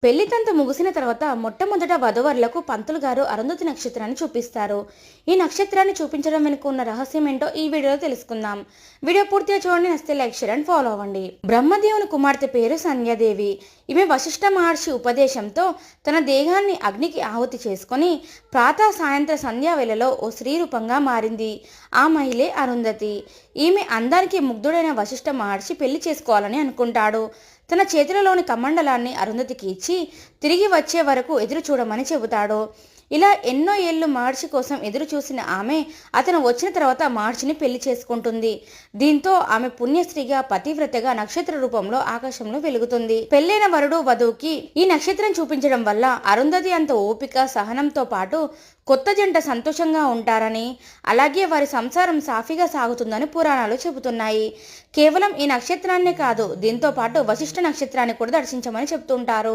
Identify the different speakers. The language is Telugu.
Speaker 1: పెళ్లి తంతు ముగిసిన తర్వాత మొట్టమొదట వధూవరులకు పంతులు గారు అరుంధతి నక్షత్రాన్ని చూపిస్తారు. ఈ నక్షత్రాన్ని చూపించడం వెనుక ఉన్న రహస్యం ఏంటో ఈ వీడియోలో తెలుసుకుందాం. వీడియో పూర్తిగా చూడండి, నచ్చితే లైక్ షేర్ అండ్ ఫాలో అవ్వండి. బ్రహ్మదేవుని కుమార్తె పేరు సంధ్యాదేవి. ఈమె వశిష్ఠ మహర్షి ఉపదేశంతో తన దేహాన్ని అగ్నికి ఆహుతి చేసుకుని ప్రాతः సాయంత్ర సంధ్యా వేళలో ఓ స్త్రీ రూపంగా మారింది. ఆ మహిళే అరుంధతి. ఈమె అందానికి ముగ్ధుడైన వశిష్ఠ మహర్షి పెళ్లి చేసుకోవాలని అనుకుంటాడు. తన చేతులలోని కమండలాన్ని అరుంధతికి ఇచ్చి తిరిగి వచ్చే వరకు ఎదురు చూడమని చెబుతాడు. ఇలా ఎన్నో ఏళ్ళు మహర్షి కోసం ఎదురు చూసిన ఆమె అతను వచ్చిన తర్వాత మహర్షిని పెళ్లి చేసుకుంటుంది. దీంతో ఆమె పుణ్యశ్రీగా పతివ్రతగా నక్షత్ర రూపంలో ఆకాశంలో వెలుగుతుంది. పెళ్లైన వరుడు వధువుకి ఈ నక్షత్రం చూపించడం వల్ల అరుంధతి అంత ఓపిక సహనంతో పాటు కొత్త జంట సంతోషంగా ఉంటారని, అలాగే వారి సంసారం సాఫీగా సాగుతుందని పురాణాలు చెబుతున్నాయి. కేవలం ఈ నక్షత్రాన్నే కాదు, దీంతో పాటు వశిష్ఠ నక్షత్రాన్ని కూడా దర్శించమని చెబుతుంటారు.